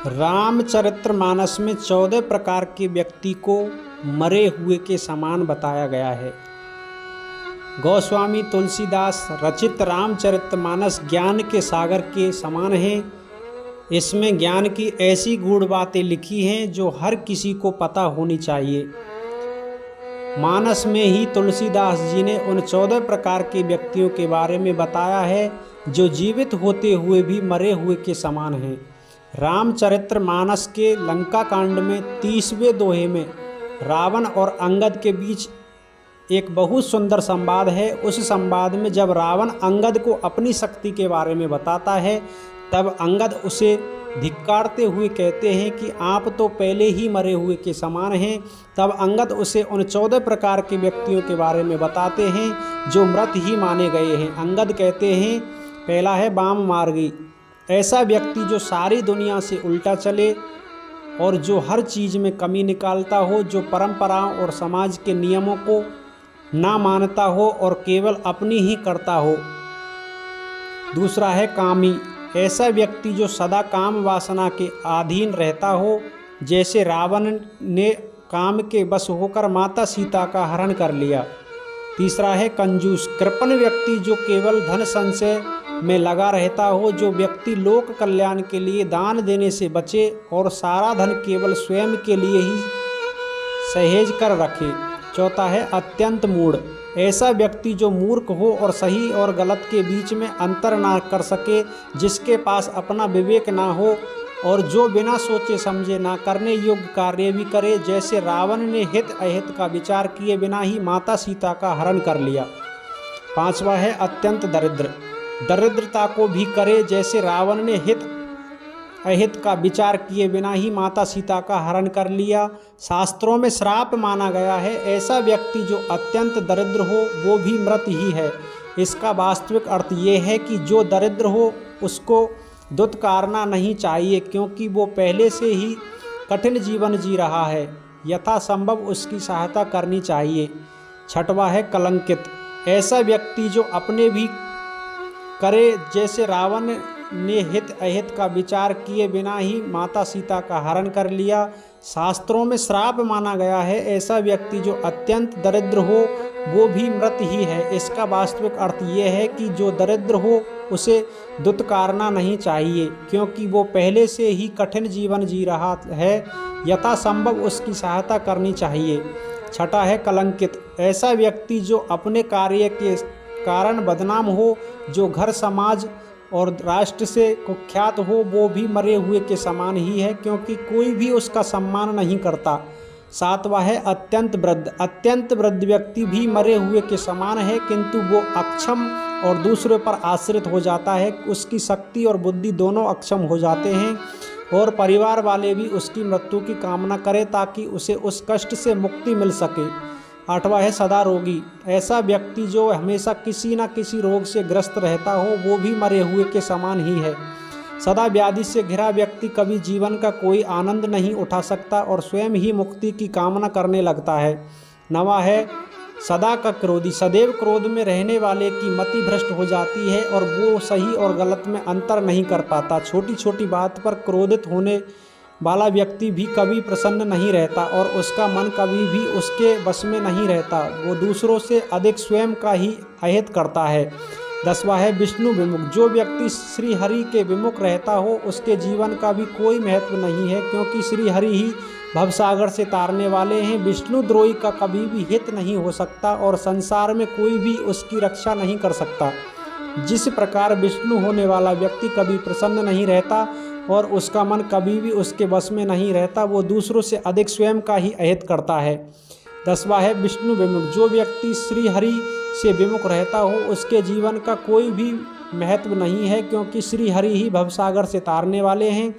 रामचरितमानस में 14 प्रकार के व्यक्ति को मरे हुए के समान बताया गया है। गोस्वामी तुलसीदास रचित रामचरितमानस ज्ञान के सागर के समान है। इसमें ज्ञान की ऐसी गूढ़ बातें लिखी हैं जो हर किसी को पता होनी चाहिए। मानस में ही तुलसीदास जी ने उन 14 प्रकार के व्यक्तियों के बारे में बताया है जो जीवित होते हुए भी मरे हुए के समान हैं। रामचरितमानस के लंका कांड में 30वें दोहे में रावण और अंगद के बीच एक बहुत सुंदर संवाद है। उस संवाद में जब रावण अंगद को अपनी शक्ति के बारे में बताता है तब अंगद उसे धिक्कारते हुए कहते हैं कि आप तो पहले ही मरे हुए के समान हैं। तब अंगद उसे उन 14 प्रकार के व्यक्तियों के बारे में बताते हैं जो मृत ही माने गए हैं। अंगद कहते हैं, पहला है वाम मार्गी, ऐसा व्यक्ति जो सारी दुनिया से उल्टा चले और जो हर चीज़ में कमी निकालता हो, जो परंपराओं और समाज के नियमों को ना मानता हो और केवल अपनी ही करता हो। दूसरा है कामी, ऐसा व्यक्ति जो सदा काम वासना के अधीन रहता हो, जैसे रावण ने काम के बस होकर माता सीता का हरण कर लिया। तीसरा है कंजूस, कृपण व्यक्ति जो केवल धन संचय में लगा रहता हो, जो व्यक्ति लोक कल्याण के लिए दान देने से बचे और सारा धन केवल स्वयं के लिए ही सहेज कर रखे। चौथा है अत्यंत मूढ़, ऐसा व्यक्ति जो मूर्ख हो और सही और गलत के बीच में अंतर ना कर सके, जिसके पास अपना विवेक ना हो और जो बिना सोचे समझे ना करने योग्य कार्य भी करे, जैसे रावण ने हित अहित का विचार किए बिना ही माता सीता का हरण कर लिया। पांचवा है अत्यंत दरिद्र, दरिद्रता को भी करे, जैसे रावण ने हित अहित का विचार किए बिना ही माता सीता का हरण कर लिया। शास्त्रों में श्राप माना गया है ऐसा व्यक्ति जो अत्यंत दरिद्र हो वो भी मृत ही है। इसका वास्तविक अर्थ ये है कि जो दरिद्र हो उसको दुत्कारना नहीं चाहिए, क्योंकि वो पहले से ही कठिन जीवन जी रहा है, यथासंभव उसकी सहायता करनी चाहिए। छठवा है कलंकित, ऐसा व्यक्ति जो अपने भी करे, जैसे रावण ने हित अहित का विचार किए बिना ही माता सीता का हरण कर लिया। शास्त्रों में श्राप माना गया है ऐसा व्यक्ति जो अत्यंत दरिद्र हो वो भी मृत ही है। इसका वास्तविक अर्थ ये है कि जो दरिद्र हो उसे दुत्कारना नहीं चाहिए, क्योंकि वो पहले से ही कठिन जीवन जी रहा है, यथासंभव उसकी सहायता करनी चाहिए। छठा है कलंकित, ऐसा व्यक्ति जो अपने कार्य के कारण बदनाम हो, जो घर समाज और राष्ट्र से कुख्यात हो, वो भी मरे हुए के समान ही है, क्योंकि कोई भी उसका सम्मान नहीं करता। सातवां है अत्यंत वृद्ध, अत्यंत वृद्ध व्यक्ति भी मरे हुए के समान है, किंतु वो अक्षम और दूसरों पर आश्रित हो जाता है। उसकी शक्ति और बुद्धि दोनों अक्षम हो जाते हैं और परिवार वाले भी उसकी मृत्यु की कामना करें ताकि उसे उस कष्ट से मुक्ति मिल सके। आठवां है सदा रोगी, ऐसा व्यक्ति जो हमेशा किसी न किसी रोग से ग्रस्त रहता हो वो भी मरे हुए के समान ही है। सदा व्याधि से घिरा व्यक्ति कभी जीवन का कोई आनंद नहीं उठा सकता और स्वयं ही मुक्ति की कामना करने लगता है। नवा है सदा का क्रोधी, सदैव क्रोध में रहने वाले की मति भ्रष्ट हो जाती है और वो सही और गलत में अंतर नहीं कर पाता। छोटी छोटी बात पर क्रोधित होने वाला व्यक्ति भी कभी प्रसन्न नहीं रहता और उसका मन कभी भी उसके वश में नहीं रहता। वो दूसरों से अधिक स्वयं का ही अहित करता है। 10वां है विष्णु विमुख, जो व्यक्ति श्री हरि के विमुख रहता हो उसके जीवन का भी कोई महत्व नहीं है, क्योंकि श्री हरि ही भवसागर से तारने वाले हैं। विष्णु द्रोही का कभी भी हित नहीं हो सकता और संसार में कोई भी उसकी रक्षा नहीं कर सकता। जिस प्रकार विष्णु होने वाला व्यक्ति कभी प्रसन्न नहीं रहता और उसका मन कभी भी उसके वश में नहीं रहता, वो दूसरों से अधिक स्वयं का ही अहित करता है। 10वां है विष्णु विमुख, जो व्यक्ति श्री हरि से विमुख रहता हो उसके जीवन का कोई भी महत्व नहीं है, क्योंकि श्री हरि ही भवसागर से तारने वाले हैं।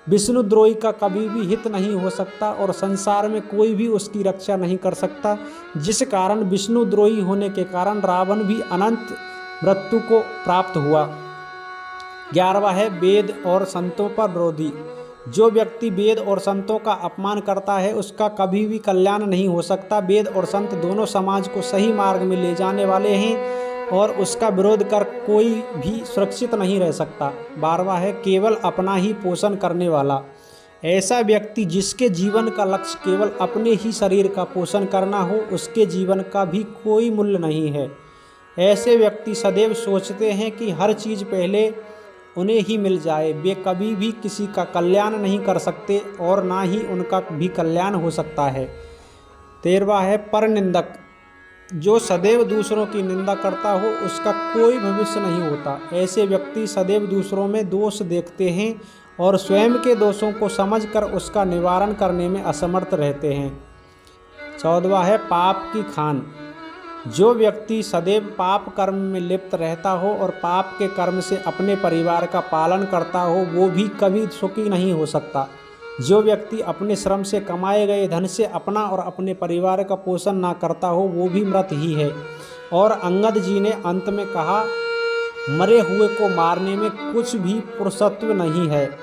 विष्णु द्रोही का कभी भी हित नहीं हो सकता और संसार में कोई भी उसकी रक्षा नहीं कर सकता, जिस कारण विष्णु द्रोही होने के कारण रावण भी अनंत मृत्यु को प्राप्त हुआ। 11वां है वेद और संतों पर विरोधी, जो व्यक्ति वेद और संतों का अपमान करता है उसका कभी भी कल्याण नहीं हो सकता। वेद और संत दोनों समाज को सही मार्ग में ले जाने वाले हैं और उसका विरोध कर कोई भी सुरक्षित नहीं रह सकता। 12वां है केवल अपना ही पोषण करने वाला, ऐसा व्यक्ति जिसके जीवन का लक्ष्य केवल अपने ही शरीर का पोषण करना हो, उसके जीवन का भी कोई मूल्य नहीं है। ऐसे व्यक्ति सदैव सोचते हैं कि हर चीज़ पहले उन्हें ही मिल जाए। वे कभी भी किसी का कल्याण नहीं कर सकते और ना ही उनका भी कल्याण हो सकता है। 13वां है परनिंदक। जो सदैव दूसरों की निंदा करता हो उसका कोई भविष्य नहीं होता। ऐसे व्यक्ति सदैव दूसरों में दोष देखते हैं और स्वयं के दोषों को समझकर उसका निवारण करने में असमर्थ रहते हैं। 14वां है पाप की खान। जो व्यक्ति सदैव पाप कर्म में लिप्त रहता हो और पाप के कर्म से अपने परिवार का पालन करता हो, वो भी कभी सुखी नहीं हो सकता। जो व्यक्ति अपने श्रम से कमाए गए धन से अपना और अपने परिवार का पोषण ना करता हो, वो भी मृत ही है। और अंगद जी ने अंत में कहा, मरे हुए को मारने में कुछ भी पुरुषत्व नहीं है।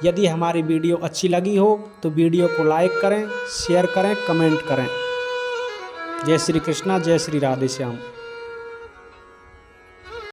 यदि हमारी वीडियो अच्छी लगी हो तो वीडियो को लाइक करें, शेयर करें, कमेंट करें। जय श्री कृष्णा, जय श्री राधे श्याम।